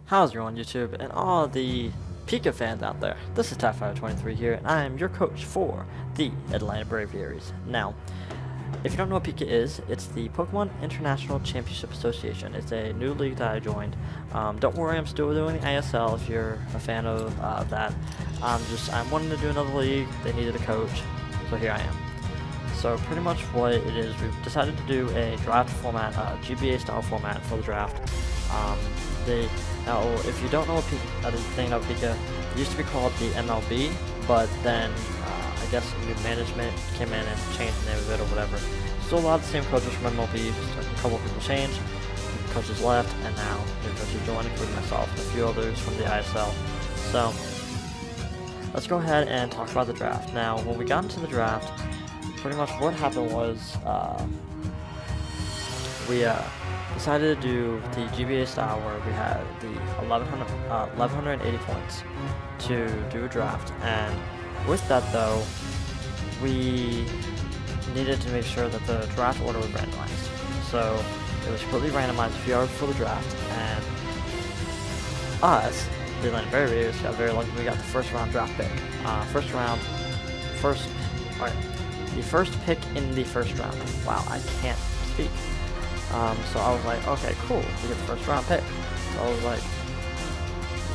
How's it going, YouTube and all the PICA fans out there? This is Tapfire23 here, and I am your coach for the Atlanta Braviaries. Now, if you don't know what PICA is, it's the Pokemon International Championship Association. It's a new league that I joined. Don't worry, I'm still doing the ISL if you're a fan of that. I'm wanting to do another league. They needed a coach, so here I am. So pretty much what it is, we've decided to do a draft format, GBA style format for the draft. Now, if you don't know what thing about PICA, it used to be called the MLB, but then I guess new management came in and changed the name of it or whatever. Still a lot of the same coaches from MLB, just a couple of people changed, coaches left, and now new coaches joined, including myself and a few others from the ISL. So let's go ahead and talk about the draft. Now, when we got into the draft, pretty much what happened was we decided to do the GBA style where we had the 1180 points to do a draft, and with that though, we needed to make sure that the draft order was randomized. So it was completely randomized a few hours before the draft, and us, the Atlanta Braviaries, got very lucky. We got the first round draft pick. The first pick in the first round. Wow, I can't speak. So I was like, okay, cool, we get the first round pick. So I was like,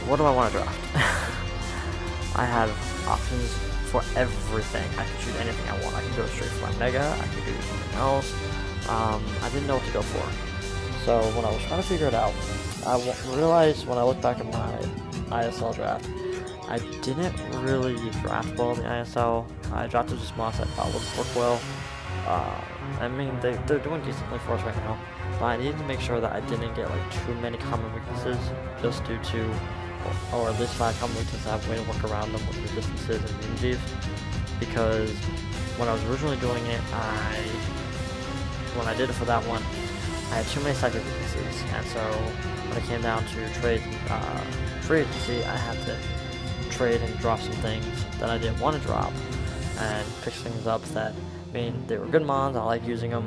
what do I want to draft? I have options for everything. I could choose anything I want. I could go straight for my Mega, I could do something else. I didn't know what to go for. So when I was trying to figure it out, I realized when I look back at my ISL draft, I didn't really draft well in the ISL. I drafted just mods that I thought would work well. I mean, they're doing decently for us right now, but I needed to make sure that I didn't get like too many common weaknesses, just due to, or at least 5 common weaknesses. I have a way to work around them with resistances and immunities, because when I was originally doing it, when I did it for that one, I had too many psychic weaknesses, and so when it came down to trade, free agency, I had to trade and drop some things that I didn't want to drop, and pick things up that, I mean, they were good mons, I like using them,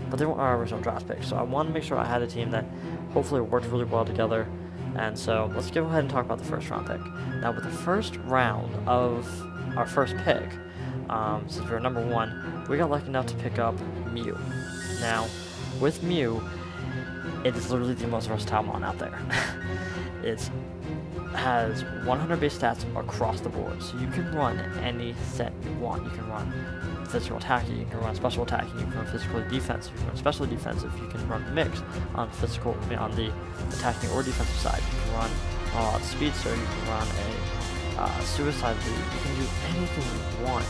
but they weren't our original draft picks. So I wanted to make sure I had a team that hopefully worked really well together. And so let's go ahead and talk about the first round pick. Now, with the first round of our first pick, since we were number 1, we got lucky enough to pick up Mew. Now, with Mew, it is literally the most versatile mon out there. It has 100 base stats across the board, so you can run any set you want. You can run physical attacking, you can run special attacking, you can run physically defensive, you can run specially defensive, you can run mix on physical, on the attacking or defensive side. You can run speedster, you can run a suicide lead, you can do anything you want.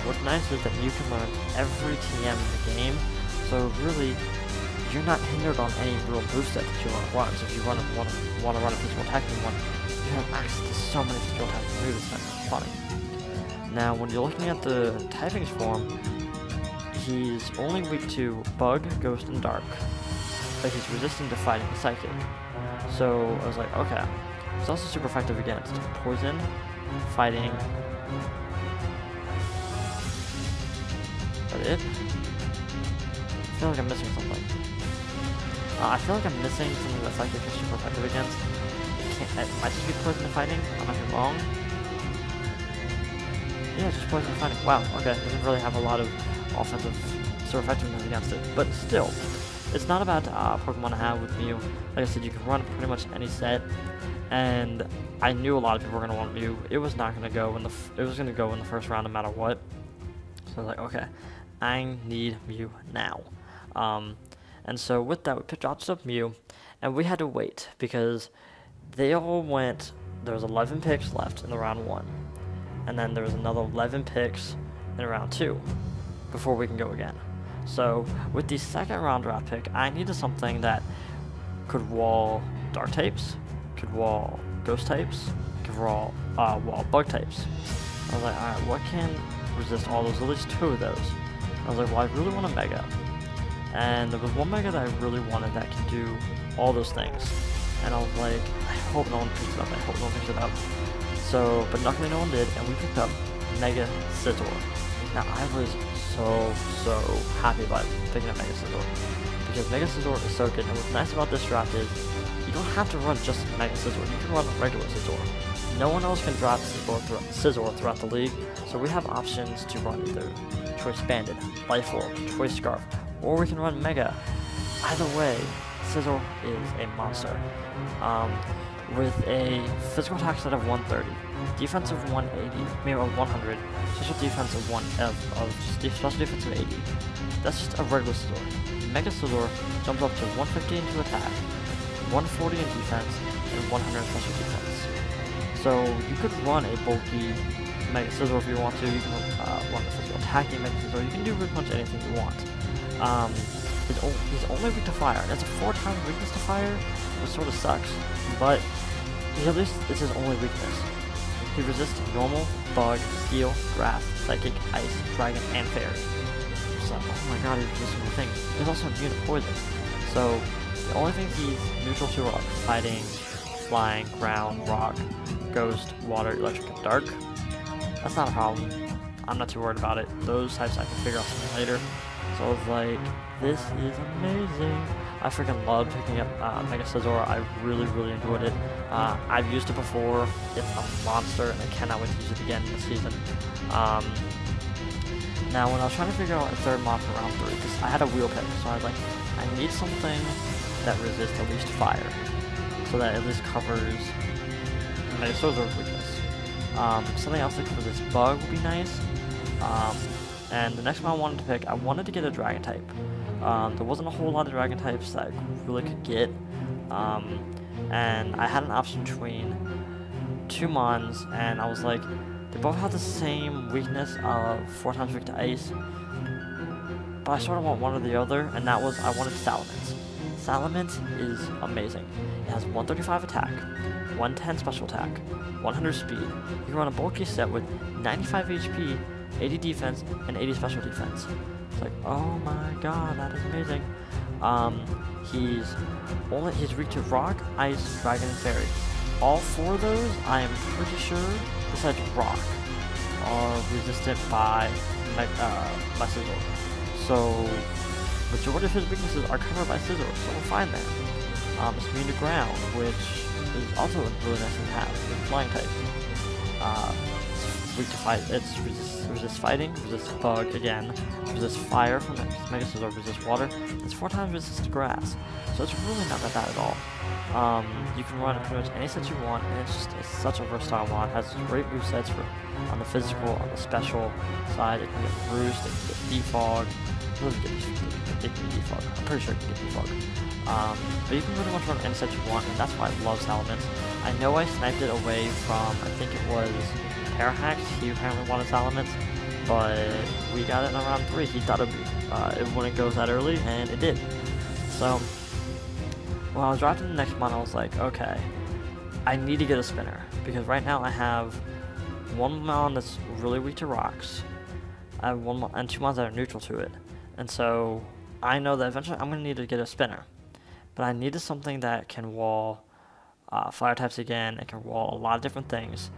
What's nice is that you can learn every TM in the game, so really you're not hindered on any real moveset that you want to run. So if you want to run a physical attacking one, you have access to so many physical attacking moves. That's funny. Now, when you're looking at the typings form, he's only weak to Bug, Ghost, and Dark, but he's resistant to Fighting and Psychic. So I was like, okay. He's also super effective against Poison, Fighting. Is that it? I feel like I'm missing something. I feel like I'm missing something that Psychic is super effective against. It might just be Poison and Fighting. I might be wrong. Yeah, just Poison and Fighting. Wow, okay. Doesn't really have a lot of offensive sort of effectiveness against it. But still, it's not a bad Pokemon to have with Mew. Like I said, you can run pretty much any set. And I knew a lot of people were going to want Mew. It was not going to go in it was going to go in the first round no matter what. So I was like, okay, I need Mew now. And so with that, we dropped up Mew, and we had to wait because they all went. There was 11 picks left in the round 1, and then there was another 11 picks in round 2 before we can go again. So with the second round draft pick, I needed something that could wall Dark types, could wall Ghost types, could wall Bug types. I was like, alright, what can resist all those? At least 2 of those. I was like, well, I really want a Mega. And there was one Mega that I really wanted that can do all those things. And I was like, I hope no one picks it up, I hope no one picks it up. So, but luckily no one did, and we picked up Mega Scizor. Now, I was so happy about picking up Mega Scizor, because Mega Scizor is so good, and what's nice about this draft is, you don't have to run just Mega Scizor, you can run regular Scizor. No one else can drop Scizor throughout the league, so we have options to run either Choice Banded, Life Orb, Choice Scarf, or we can run Mega. Either way, Scizor is a monster. With a physical attack set of 130, defense of 180, maybe of 100, special defense of special defense of 80. That's just a regular Scizor. Mega Scizor jumps up to 150 into attack, 140 in defense, and 100 in special defense. So you could run a bulky Mega Scizor if you want to. You can run a physical attacking Mega Scizor. You can do pretty much anything you want. He's only weak to fire. That's a 4-time weakness to fire, which sort of sucks, but at least it's his only weakness. He resists normal, bug, steel, grass, psychic, ice, dragon, and fairy. So, oh my god, he resists more things. He's also immune to poison. So the only things he's neutral to are like fighting, flying, ground, rock, ghost, water, electric, and dark. That's not a problem. I'm not too worried about it. Those types I can figure out something later. So I was like, this is amazing. I freaking love picking up Mega Scizor. I really, really enjoyed it. I've used it before. It's a monster, and I cannot wait to use it again this season. Now, when I was trying to figure out a third mod for round 3, because I had a wheel pick, so I was like, I need something that resists at least fire, so that at least covers Mega Scizor's weakness. Something else that covers this bug would be nice. And the next one I wanted to pick, I wanted to get a dragon type. There wasn't a whole lot of dragon types that I really could get, and I had an option between 2 mons, and I was like, they both have the same weakness of 4 times weak to ice, but I sort of want one or the other, and that was, I wanted Salamence. Salamence is amazing. It has 135 attack, 110 special attack, 100 speed. You can run a bulky set with 95 HP, 80 defense, and 80 special defense. It's like, oh my god, that is amazing. He's weak to rock, ice, dragon, and fairy. All 4 of those, I am pretty sure, besides rock, are resisted by Scizor. So, majority of his weaknesses are covered by Scizor, so we're fine there. It's immune to ground, which is also really nice to have. It's a flying type. It's weak to fight. It's resist fighting, resist bug again, resist fire from Mega Scizor, resist water. It's 4 times resist grass, so it's really not that bad at all. You can run pretty much any set you want, and it's such a versatile mod. It has great movesets for on the physical, on the special side. It can get Roost, it can get Defog. It can get Defog. I'm pretty sure it can get Defog. But you can pretty much run any set you want, and that's why I love Salamence. I know I sniped it away from, I think it was Parahax. He apparently wanted Salamence, but we got it in round 3. He thought it wouldn't go that early, and it did. So, when I was drafting the next mon, I was like, okay, I need to get a spinner, because right now I have 1 mon that's really weak to rocks, I have 1 mon and 2 mons that are neutral to it, and so I know that eventually I'm going to need to get a spinner, but I needed something that can wall fire types again, it can wall a lot of different things,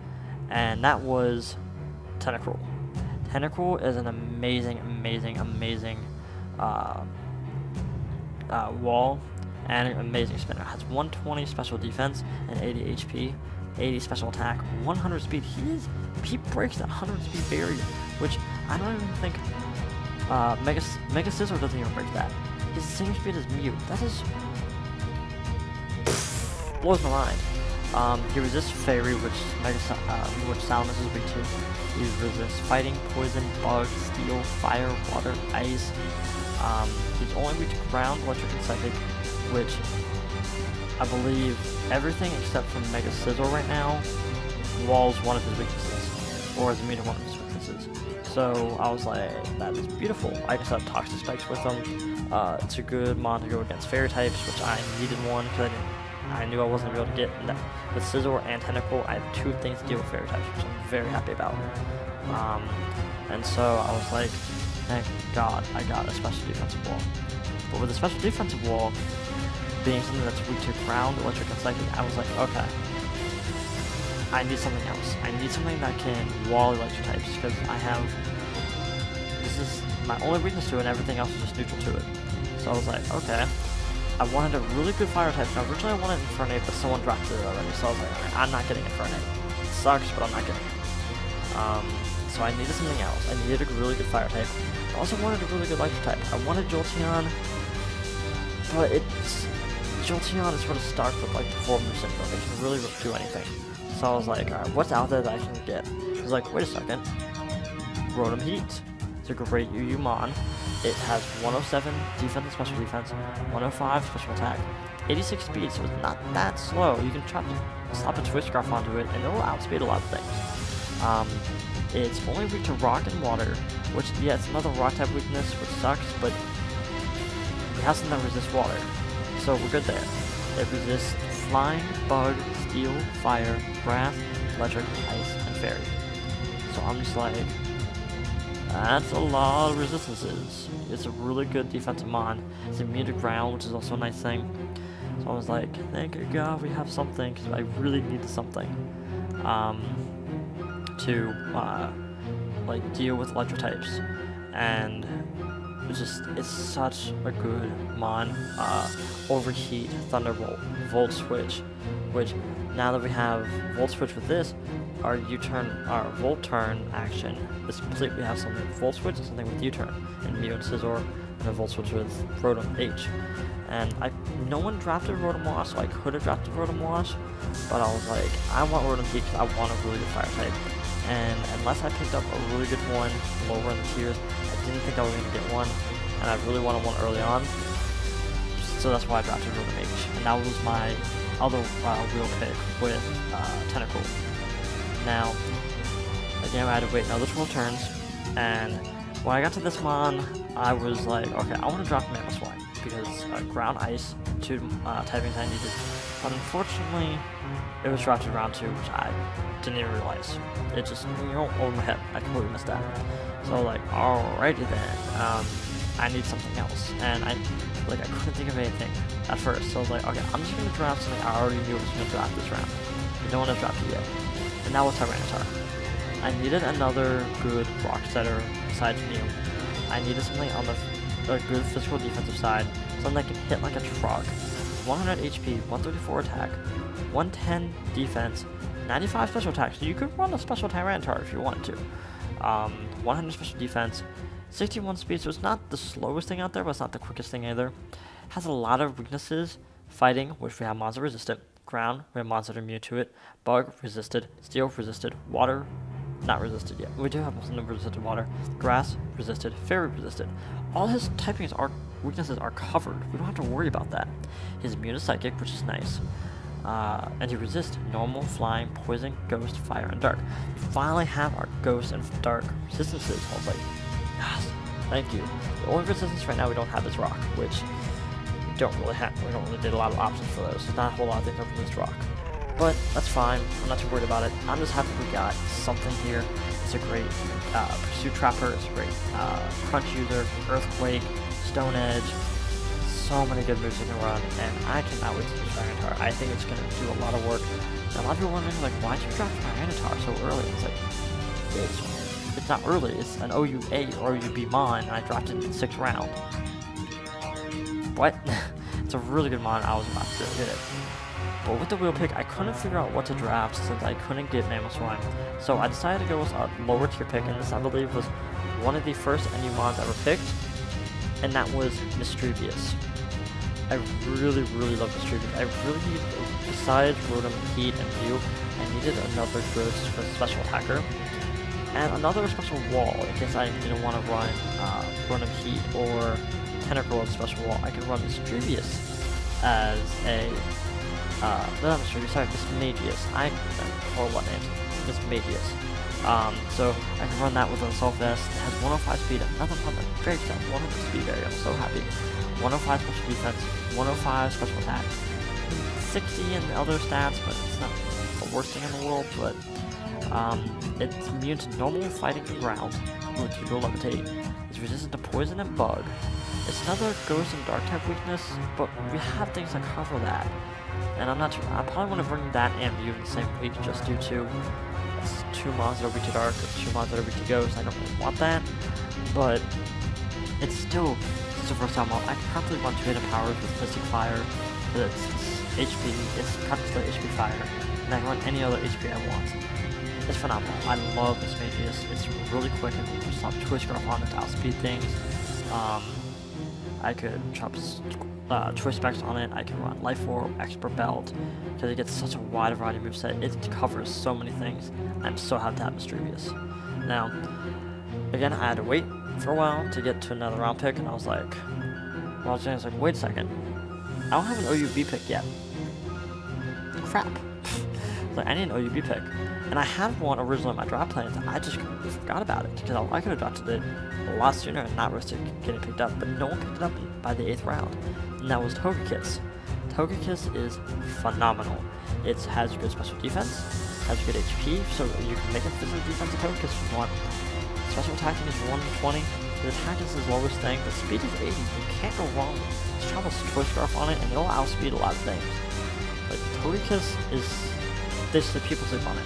and that was Tentacruel. Tentacruel is an amazing wall, and an amazing spinner. It has 120 special defense and 80 HP, 80 special attack, 100 speed. He breaks that 100 speed barrier, which I don't even think Mega Scizor doesn't even break that. His same speed as Mew. That just blows my mind. He resists Fairy, which Salamence is weak to. He resists fighting, poison, bug, steel, fire, water, ice. He's only weak to ground, electric, and psychic, which I believe everything except for Mega Scizor right now walls one of his weaknesses, or is immune to one of his weaknesses. So I was like, that is beautiful. I just have Toxic Spikes with him. It's a good mon to go against fairy types, which I needed one because I knew I wasn't going to be able to get that. With Scizor and Tentacruel, I have 2 things to deal with fairy types, which I'm very happy about. And so I was like, thank God I got a special defensive wall. But with a special defensive wall being something that's weak to ground, electric, and psychic, I was like, okay, I need something else. I need something that can wall electric types, because this is my only weakness to it, and everything else is just neutral to it. So I was like, okay, I wanted a really good fire type. Now, originally I wanted Infernape, but someone dropped it already, so I was like, alright, I'm not getting Infernape. It sucks, but I'm not getting it. So I needed something else. I needed a really good fire type. I also wanted a really good electric type. I wanted Jolteon, but Jolteon is sort of stuck with like the 4 move syndrome. It can really do anything. So I was like, alright, what's out there that I can get? I was like, wait a second. Rotom Heat. It's a great UU Mon. It has 107 defense and special defense, 105 special attack, 86 speed, so it's not that slow. You can slap a Twist Scarf onto it, and it'll outspeed a lot of things. It's only weak to rock and water, which, yeah, it's another rock type weakness, which sucks, but it has something that resists water, so we're good there. It resists flying, bug, steel, fire, grass, electric, ice, and fairy. So I'm just like, that's a lot of resistances. It's a really good defensive mon. It's immune to ground, which is also a nice thing. So I was like, thank God we have something, because I really needed something to like deal with electro types. And it's such a good mon. Overheat, Thunderbolt, Volt Switch, which now that we have Volt Switch with this, our Volt Turn action is complete. We have something with Volt Switch and something with U-Turn, and Mew and Scizor, and a Volt Switch with Rotom H. And no one drafted Rotom Wash, so I could have drafted Rotom Wash, but I was like, I want Rotom Heat because I want a really good fire type. And unless I picked up a really good one lower in the tiers, I didn't think I was going to get one, and I really wanted one early on. So that's why I drafted Rotom H. And that was my other wheel pick with Tentacle. Now, again, I had to wait another 12 turns, and when I got to this mon, I was like, okay, I want to drop Mamoswine, because Ground Ice, 2 typings I needed, but unfortunately, it was dropped in round 2, which I didn't even realize. It just, over my head, I completely missed that. So I was like, alrighty then, I need something else, and I couldn't think of anything at first, so I was like, okay, I'm just going to draft something I already knew was going to draft this round. I don't want to draft it yet. And that was Tyranitar. I needed another good rock setter besides Mew. I needed something on the good physical defensive side, something that can hit like a truck. 100 HP, 134 attack, 110 defense, 95 special attack, so you could run a special Tyranitar if you wanted to. 100 special defense, 61 speed, so it's not the slowest thing out there, but it's not the quickest thing either. Has a lot of weaknesses. Fighting, which we have monster resistant. Ground, we have monster immune to it. Bug, resisted. Steel, resisted. Water, not resisted yet. We do have some resisted water. Grass, resisted. Fairy, resisted. All his weaknesses are covered. We don't have to worry about that. His immune is psychic, which is nice. And he resists normal, flying, poison, ghost, fire, and dark. We finally have our ghost and dark resistances. I was like, yes, thank you. The only resistance right now we don't have is rock, which we don't really did a lot of options for those. There's not a whole lot of things over this rock. But that's fine. I'm not too worried about it. I'm just happy we got something here. It's a great Pursuit Trapper. It's a great Crunch User, Earthquake, Stone Edge. So many good moves you can run, and I cannot wait to use Tyranitar. I think it's going to do a lot of work. And a lot of people are wondering, like, why did you draft Tyranitar so early? It's like, it's not early. It's an OU8 or OUB Mon, and I drafted it in the 6th round. What? It's a really good Mon. I was about to hit it. But with the wheel pick, I couldn't figure out what to draft since I couldn't get Mamoswine. So I decided to go with a lower tier pick, and this, I believe, was one of the first NU Mons ever picked, and that was Mischievous. I really, really love Mischievous. I really needed, besides Rotom, Heat, and Mew, I needed another good special attacker, and another special wall in case I didn't want to run Rotom Heat or Tentacle as a special wall. I could run Mischievous as a not Mischievous, sorry, Mismagius. Or what name? Mismagius. So I can run that with an Assault Vest. It has 105 speed, another one that very good, 100 speed area, I'm so happy. 105 special defense, 105 special attack. 60 in the other stats, but it's not the worst thing in the world, but it's immune to normal fighting and ground, which you go levitate. It's resistant to poison and bug. It's another ghost and dark type weakness, but we have things that cover that. And I'm not sure, I probably want to bring that and Mew in the same week just due to it's 2 mons that are weak to dark, or 2 mons that are weak to ghost. I don't really want that, but it's still a versatile mod. I can practically run 2 hidden powers with Mystic Fire, but it's HP, it's practically HP Fire, and I can run any other HP I want. It's phenomenal. I love this Magius. It's really quick and there's not Choice Scarf on it to outspeed things. I could chop Choice Specs on it. I can run Life Orb, Expert Belt, because it gets such a wide variety of moveset. It covers so many things. I'm so happy to have Mischievous. Now, again, I had to wait for a while to get to another round pick, and I was like, wait a second. I don't have an OUB pick yet. Crap. Like, I need an OUB pick. And I had one originally in my draft plans. I just forgot about it, because I could have drafted it a lot sooner and not risked it getting picked up, but no one picked it up by the 8th round. And that was Togekiss. Togekiss is phenomenal. It has good special defense, has good HP, so you can make a physical defensive Togekiss if you want. Special attacking is 120. The attack is his lowest thing. The speed is 80. You can't go wrong. Just travels Choice Scarf on it, and it'll outspeed a lot of things. But Togekiss is this. The people sleep on it.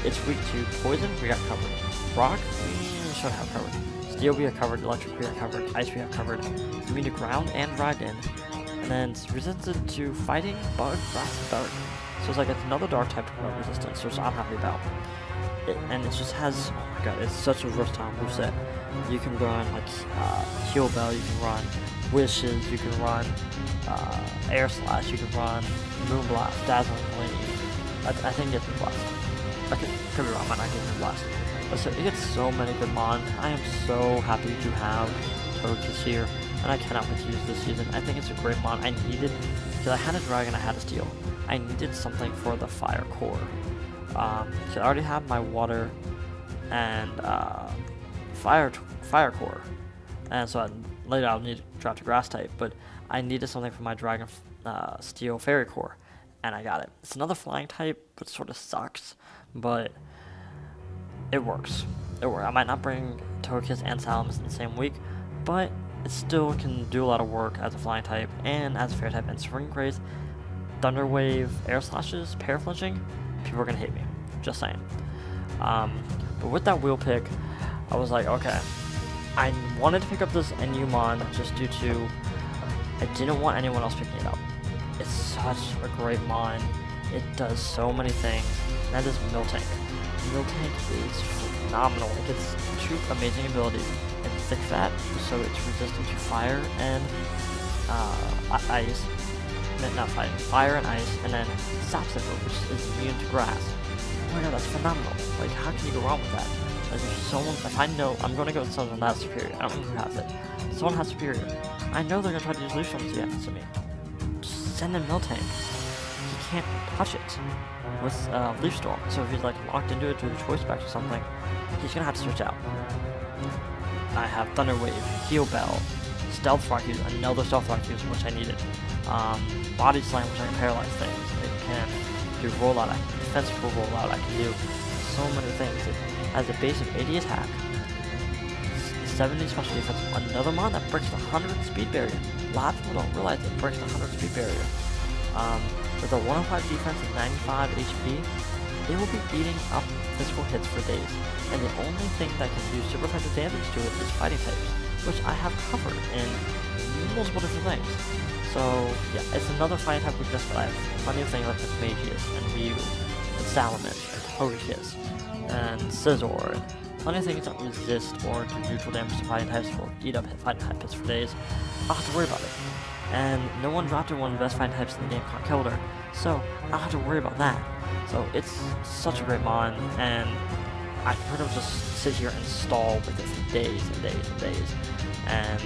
It's weak to Poison. We got covered. Rock. We should have covered. Steel we have covered. Electric we have covered. Ice we have covered. It's immune to Ground and Dragon. And then it's resistant to Fighting, Bug, Grass, and Dark. So it's like it's another Dark type resistance, which I'm happy about. And it just has, oh my god, it's such a versatile moveset. You can run like Heal Bell, you can run Wishes, you can run Air Slash, you can run Moonblast, Dazzling Gleam. I think it's Blast. I could be wrong, I might not get Moonblast. But so it gets so many good mons. I am so happy to have Togekiss here, and I cannot wait to use this season. I think it's a great mon. I needed, because I had a Dragon, I had a Steel. I needed something for the Fire Core. So I already have my Water and Fire Core, and so later I'll need to draft a Grass type, but I needed something for my Dragon Steel Fairy Core, and I got it. It's another Flying type, but sort of sucks, but it works. It works. I might not bring Togekiss and Salamis in the same week, but it still can do a lot of work as a Flying type and as a Fairy type. And Spring Grace, Thunder Wave, Air Slashes, Pair Flinching, people are gonna hate me. Just saying. But with that wheel pick, I was like, okay, I wanted to pick up this NU mon just due to I didn't want anyone else picking it up. It's such a great mon. It does so many things. And that is Miltank. Miltank is phenomenal. It gets 2 amazing abilities. It's Thick Fat, so it's resistant to fire and ice. Not fighting, fire and ice, and then Sap Sipper, which is immune to grass. Oh my god, that's phenomenal. Like, how can you go wrong with that? Like, if I know, I'm going to go with someone that's superior. I don't know who has it. Someone has superior. I know they're going to try to use Leaf Storm against me. Just send him Miltank. He can't touch it with Leaf Storm. So if he's like locked into it to a Choice Specs or something, he's going to have to switch out. I have Thunder Wave, Heal Bell, Stealth Rock use, another Stealth Rock use, which I needed. Body Slam, which I can paralyze things. It can do rollout, defensive rollout, I can do so many things. It has a base of 80 attack, 70 special defense, another mon that breaks the 100 speed barrier. A lot of people don't realize it breaks the 100 speed barrier. With a 105 defense and 95 HP, it will be eating up physical hits for days. And the only thing that can do super effective damage to it is fighting types, which I have covered in multiple different things. So, yeah, it's another fighting type weakness, but I have plenty of things like this Magius, and Mew, and Salamence, and Togekiss, and Scizor, and plenty of things that resist or do neutral damage to fighting types will eat up fighting types for days. I don't have to worry about it. And no one drafted one of the best fighting types in the game, Conkeldurr, so I don't have to worry about that. So it's such a great mon, and I can pretty much just sit here and stall with it for days and days and days. And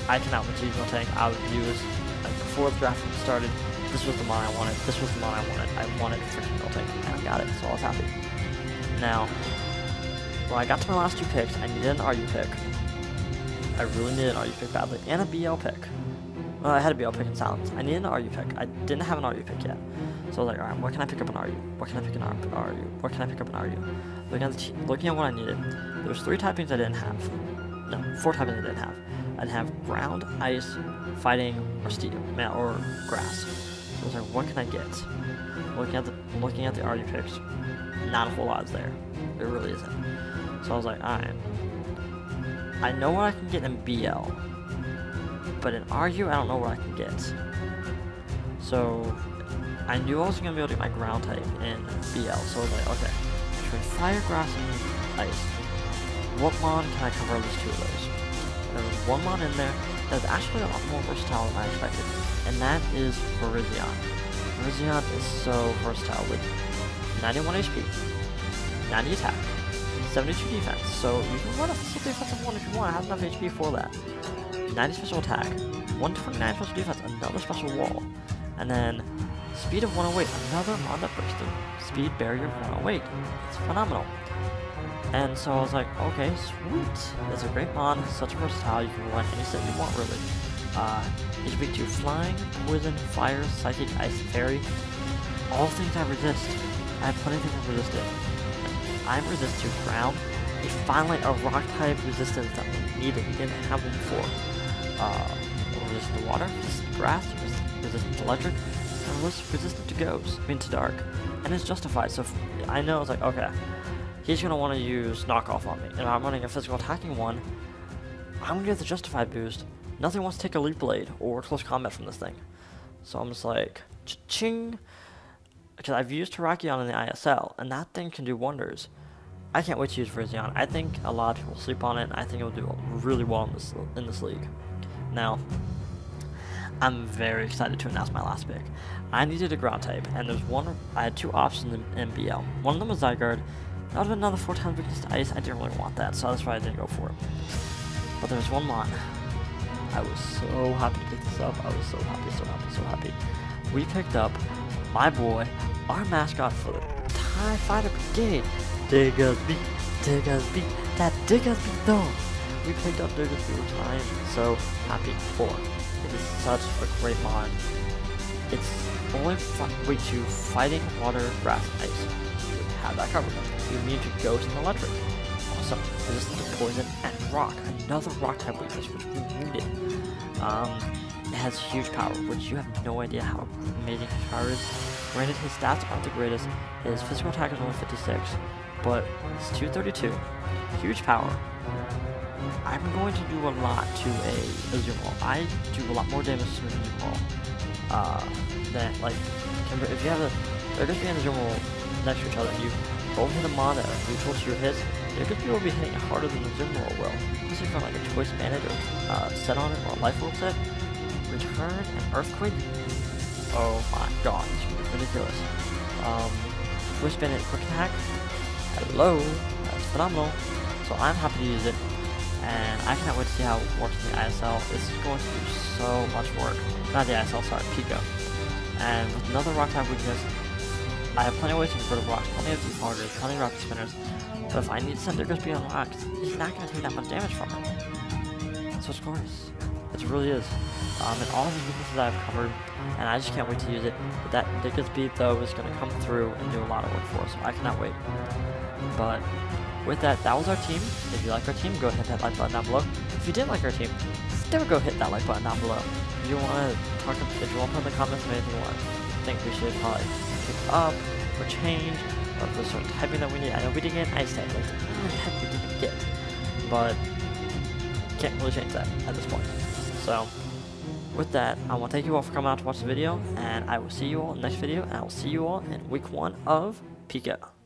I cannot wait to use Miltank. I would use, like, before the draft started, this was the mon I wanted, this was the mon I wanted. I wanted freaking Miltank, and I got it, so I was happy. Now, when I got to my last 2 picks, I needed an RU pick. I really needed an RU pick badly, and a BL pick. Well, I had a BL pick in Silence. I needed an RU pick. I didn't have an RU pick yet. So I was like, alright, what can I pick up an RU? What can I pick an RU? What can I pick up an RU? Looking at what I needed, there was 3 typings I didn't have. No, 4 typings I didn't have. I'd have Ground, Ice, Fighting, or Steel, or Grass. So I was like, what can I get? Looking at the RU picks, not a whole lot is there. It really isn't. So I was like, alright. I know what I can get in BL. But in RU, I don't know what I can get. So I knew I was gonna be able to get my ground type in BL. So I was like, okay, between fire, grass, and ice, what mon can I cover at least 2 of those? There was one mon in there that's actually a lot more versatile than I expected, and that is Virizion. Virizion is so versatile with 91 HP, 90 attack, 72 defense, so you can run a full defensive one if you want. It has enough HP for that. 90 special attack, 129 special defense, another special wall, and then speed of 108, another mon that breaks the speed barrier of 108. It's phenomenal. And so I was like, okay, sweet. It's a great mon, such a versatile, you can run any set you want really. He's weak to flying, poison, fire, psychic, ice, fairy, all things I resist. I have plenty of things I resist it. I'm resist to ground, a finally a rock type resistance that we needed. We didn't have one before. Resistant to water, resistant to grass, resistant to electric, and resistant to ghosts, to dark. And it's justified, so I know it's like, okay, he's going to want to use knockoff on me. And if I'm running a physical attacking one, I'm going to get the justified boost. Nothing wants to take a leap blade or close combat from this thing. So I'm just like, ching. Because I've used Terrakion in the ISL, and that thing can do wonders. I can't wait to use Virizion. I think a lot of people sleep on it, and I think it'll do really well in this league. Now, I'm very excited to announce my last pick. I needed a ground type, and I had 2 options in BL. One of them was Zygarde. That would have been another 4 times weakness to ice. I didn't really want that, so that's why I didn't go for it. But there was one mon. I was so happy to pick this up. I was so happy, so happy, so happy. We picked up my boy, our mascot for the TIE Fighter Brigade, Diggersby, that Diggersby though. We picked up Diggersby, which I am so happy for. It is such a great mon. It's only weak to fighting, water, grass, and ice. You have that covered. You're immune to ghost and electric. Awesome. Resistant to poison and rock. Another rock type weakness, which we needed. It has huge power, which you have no idea how amazing his power is. Granted, his stats aren't the greatest. His physical attack is only 56, but it's 232. Huge power. I'm going to do a lot to a Azumarill. I do a lot more damage to an Azumarill than, like, if you have they're going to be an Azumarill next to each other, and you both hit a mon that are neutral to your hits, they're going to be able to be hitting harder than the Azumarill will. Especially from like a choice bandage or set on it, or a life orb set. Return and Earthquake. Oh my god, it's ridiculous. Choice bandage quick attack. Hello, that's phenomenal. So I'm happy to use it, and I cannot wait to see how it works in the ISL. This is going to do so much work. Not the ISL, sorry, PICA. And with another rock type weakness, I have plenty of ways to get rid of rocks, plenty of defoggers, plenty of rocket spinners. But if I need to send Diggersby on rocks, he's not going to take that much damage from it. So it's glorious. It really is. And all of the weaknesses I've covered, and I just can't wait to use it. But that Diggersby, though, is going to come through and do a lot of work for us, so I cannot wait. But with that, that was our team. If you like our team, go ahead and hit that like button down below. If you didn't like our team, still go hit that like button down below. If you want to talk, if you want to put in the comments of anything you want, think we should probably pick up or change, or if there's certain typing that we need. I know we didn't get an ice type, like we didn't get, but can't really change that at this point. So with that, I want to thank you all for coming out to watch the video, and I will see you all in the next video, and I will see you all in week 1 of PICA.